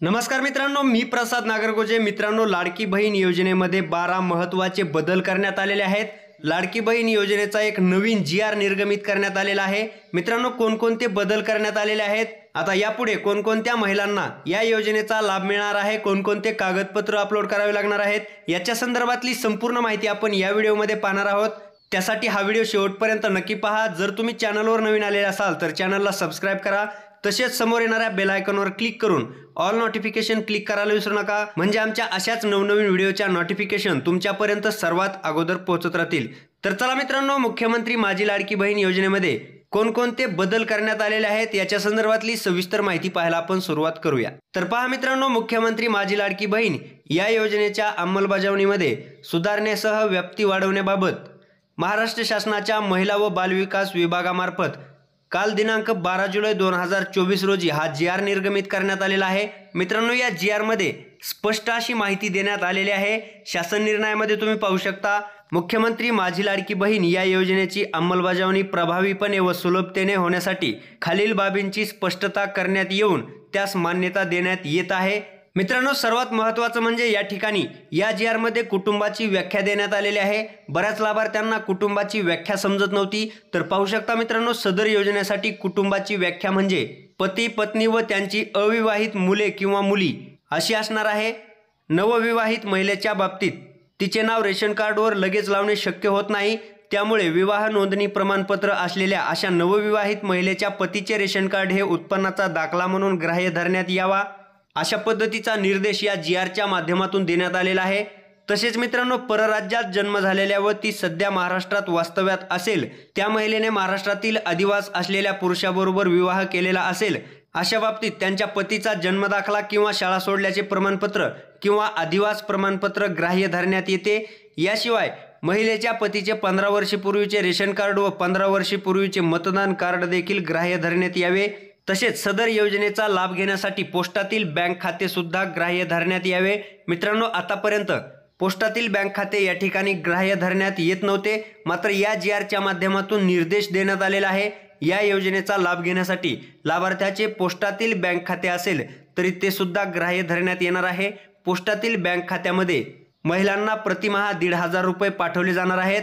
नमस्कार मित्रांनो, मी प्रसाद नागरगोजे। मित्रांनो, लाडकी बहीण योजनेमध्ये 12 महत्त्वाचे बदल करण्यात आलेले आहेत। लाडकी बहीण योजनेचा एक नवीन जीआर निर्गमित करण्यात आलेला आहे। मित्रांनो, कोणकोणते बदल करण्यात आलेले आहेत, आता यापुढे कोणकोणत्या महिलांना या योजनेचा लाभ मिळणार आहे, कोणकोणते कागदपत्र अपलोड करावे लागणार आहेत, याच्या संदर्भातली संपूर्ण माहिती आपण या व्हिडिओमध्ये पाहणार आहोत। त्यासाठी हा व्हिडिओ शेवटपर्यंत नक्की पहा। जर तुम्ही चॅनलवर नवीन आलेले असाल तर चॅनलला सबस्क्राइब करा, तसेच समोर येणाऱ्या बेल आयकॉनवर क्लिक करून ऑल नोटिफिकेशन क्लिक करायला विसरू नका, म्हणजे आमच्या अशाच नवनवीन व्हिडिओच्या नोटिफिकेशन तुमच्यापर्यंत सर्वात अगोदर पोहोचत राहतील। तर चला मित्रांनो, मुख्यमंत्री माझी लाडकी बहीण योजनेमध्ये कोणकोणते बदल करण्यात आलेले आहेत याच्या संदर्भातली सविस्तर माहिती पाहायला आपण सुरुवात करूया। तर पहा मित्रांनो, मुख्यमंत्री माझी लाडकी बहीण या योजनेच्या अंमलबजावणीमध्ये सुधारणेसह व्याप्ती वाढवण्याबाबत महाराष्ट्र शासनाच्या महिला व बालविकास विभागामार्फत काल दिनांक 12 जुलै 2024 रोजी हा जीआर निर्गमित करण्यात आलेला आहे। मित्रांनो, या जीआर मध्ये स्पष्ट अशी माहिती देण्यात आलेली आहे। शासन निर्णयामध्ये तुम्ही पाहू शकता, मुख्यमंत्री माझी लाडकी बहीण या योजनेची अंमलबजावणी प्रभावीपणे व सुलभतेने होण्यासाठी खालील बाबींची स्पष्टता करण्यात येऊन त्यास मान्यता देण्यात येत आहे। मित्रांनो, सर्वात महत्त्वाचं म्हणजे या ठिकाणी या जीआर मध्ये कुटुंबाची व्याख्या देण्यात आलेली आहे। बऱ्याच लाभार्थ्यांना कुटुंबाची व्याख्या समजत नव्हती, तर पाहू शकता मित्रांनो, सदर योजनेसाठी कुटुंबाची व्याख्या म्हणजे पती पत्नी व त्यांची अविवाहित मुले किंवा मुली अशी असणार आहे। नवविवाहित महिलेच्या बाबतीत तिचे नाव रेशन कार्डवर लगेच लावणे शक्य होत नाही, त्यामुळे विवाह नोंदणी प्रमाणपत्र असलेल्या अशा नवविवाहित महिलेच्या पतीचे रेशन कार्ड हे उत्पन्नाचा दाखला म्हणून ग्राह्य धरण्यात यावा, अशा पद्धतीचा निर्देश या जीआरच्या माध्यमातून देण्यात आलेला आहे। तसेच मित्रांनो, परराज्यात जन्म झालेल्या व ती सध्या महाराष्ट्रात वास्तव्यात असेल त्या महिलेने महाराष्ट्रातील अधिवास असलेल्या पुरुषाबरोबर विवाह केलेला असेल, अशा बाबतीत त्यांच्या पतीचा जन्मदाखला किंवा शाळा सोडल्याचे प्रमाणपत्र किंवा अधिवास प्रमाणपत्र ग्राह्य धरण्यात येते। याशिवाय महिलेच्या पतीचे 15 वर्षापूर्वीचे रेशन कार्ड व 15 वर्षापूर्वीचे मतदान कार्ड देखील ग्राह्य धरण्यात यावे। तसेच सदर योजनेचा लाभ घेण्यासाठी पोस्टातील बँक खाते सुद्धा ग्राह्य धरण्यात यावे। मित्रांनो, आतापर्यंत पोस्टातील बँक खाते या ठिकाणी ग्राह्य धरण्यात येत नव्हते, मात्र या जीआरच्या माध्यमातून निर्देश देण्यात आलेला आहे। या योजनेचा लाभ घेण्यासाठी लाभार्थ्याचे पोस्टातील बँक खाते असेल तरी ते सुद्धा ग्राह्य धरण्यात येणार आहे। पोस्टातील बँक खात्यामध्ये महिलांना प्रतिमाह 1,500 रुपये पाठवले जाणार आहेत।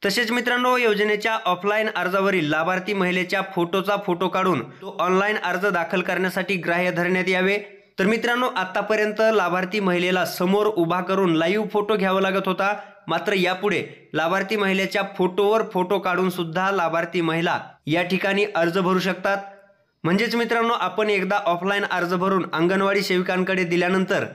तसेच मित्रांनो, योजनेच्या ऑफलाईन अर्जावरील लाभार्थी महिलेच्या फोटोचा फोटो काढून तो ऑनलाईन अर्ज दाखल करण्यासाठी ग्राह्य धरण्यात यावे। तर मित्रांनो, आतापर्यंत लाभार्थी महिलेला समोर उभा करून लाईव्ह फोटो घ्यावा लागत होता, मात्र यापुढे लाभार्थी महिलेच्या फोटोवर फोटो काढून सुद्धा लाभार्थी महिला या ठिकाणी अर्ज भरू शकतात। म्हणजेच मित्रांनो, आपण एकदा ऑफलाईन अर्ज भरून अंगणवाडी सेविकांकडे दिल्यानंतर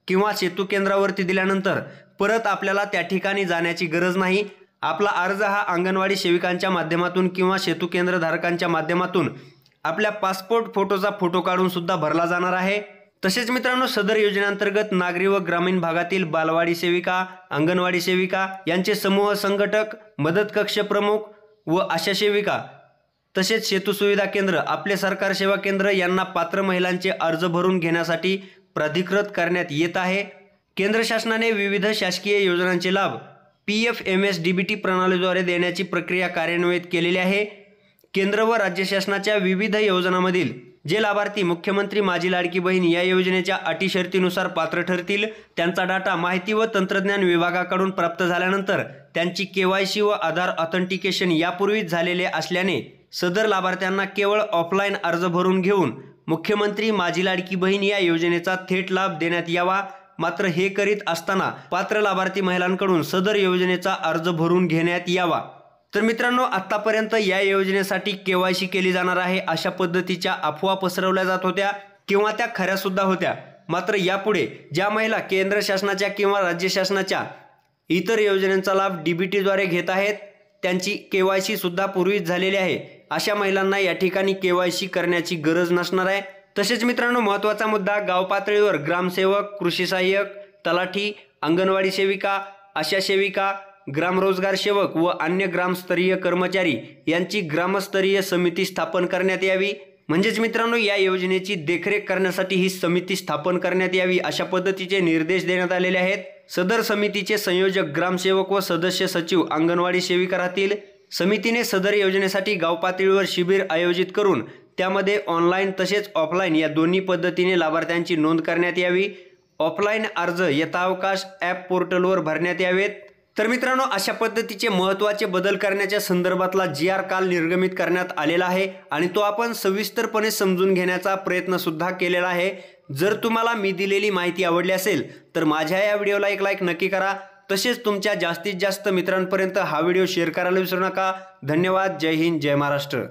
किंवा सेतू केंद्रावरती दिल्यानंतर परत आपल्याला त्या ठिकाणी जाण्याची गरज नाही। आपला अर्ज हा अंगणवाडी सेविकांच्या माध्यमातून किंवा सेतू केंद्र धारकांच्या माध्यमातून आपल्या पासपोर्ट फोटोचा फोटो काढून सुद्धा भरला जाणार आहे। तसेच मित्रांनो, सदर योजनेअंतर्गत नागरी व ग्रामीण भागातील बालवाडी सेविका, अंगणवाडी सेविका यांचे समूह संघटक, मदत कक्ष प्रमुख व आशा सेविका तसेच सेतू सुविधा केंद्र, आपले सरकार सेवा केंद्र यांना पात्र महिलांचे अर्ज भरून घेण्यासाठी प्राधिकृत करण्यात येत आहे। केंद्र शासनाने विविध शासकीय योजनांचे लाभ PFMSDBT प्रणालीद्वारे देण्याची प्रक्रिया कार्यान्वित केलेली आहे। केंद्र व राज्य शासनाच्या विविध योजनांमधील जे लाभार्थी मुख्यमंत्री माझी लाडकी बहीण या योजनेच्या अटी शर्तीनुसार पात्र ठरतील, त्यांचा डाटा माहिती व तंत्रज्ञान विभागाकडून प्राप्त झाल्यानंतर त्यांची KYC व आधार ऑथेंटिकेशन यापूर्वीच झालेले असल्याने सदर लाभार्थ्यांना केवळ ऑफलाईन अर्ज भरून घेऊन मुख्यमंत्री माझी लाडकी बहीण या योजनेचा थेट लाभ देण्यात यावा। मात्र हे करीत असताना पात्र लाभार्थी महिलांकडून सदर योजनेचा अर्ज भरून घेण्यात यावा। तर मित्रांनो, आतापर्यंत या योजनेसाठी KYC केली जाणार आहे अशा पद्धतीच्या अफवा पसरवल्या जात होत्या किंवा त्या खऱ्या सुद्धा होत्या। मात्र यापुढे ज्या महिला केंद्र शासनाच्या किंवा राज्य शासनाच्या इतर योजनांचा लाभ DBT द्वारे घेत आहेत, त्यांची KYC सुद्धा पूर्वीच झालेली आहे, अशा महिलांना या ठिकाणी KYC करण्याची गरज नसणार आहे। तसेच मित्रांनो, महत्त्वाचा मुद्दा, गाव पातळीवर ग्रामसेवक, कृषी सहाय्यक, तलाठी, अंगणवाडी सेविका, आशा सेविका, ग्राम रोजगार सेवक व अन्य ग्रामस्तरीय कर्मचारी यांची ग्रामस्तरीय समिती स्थापन करण्यात यावी। म्हणजेच मित्रांनो, या योजनेची देखरेख करण्यासाठी ही समिती स्थापन करण्यात यावी अशा पद्धतीचे निर्देश देण्यात आलेले आहेत। सदर समितीचे संयोजक ग्रामसेवक व सदस्य सचिव अंगणवाडी सेविका राहतील। समितीने सदर योजनेसाठी गाव पातळीवर शिबिर आयोजित करून त्यामध्ये ऑनलाईन तसेच ऑफलाईन या दोन्ही पद्धतीने लाभार्थ्यांची नोंद करण्यात यावी। ऑफलाईन अर्ज यथावकाश ॲप पोर्टलवर भरण्यात यावेत। तर मित्रांनो, अशा पद्धतीचे महत्त्वाचे बदल करण्याच्या संदर्भातला GR काल निर्गमित करण्यात आलेला आहे आणि तो आपण सविस्तरपणे समजून घेण्याचा प्रयत्न सुद्धा केलेला आहे। जर तुम्हाला मी दिलेली माहिती आवडली असेल तर माझ्या या व्हिडिओला एक लाईक नक्की करा। तसेच तुमच्या जास्तीत जास्त मित्रांपर्यंत हा व्हिडिओ शेअर करायला विसरू नका। धन्यवाद। जय हिंद, जय महाराष्ट्र।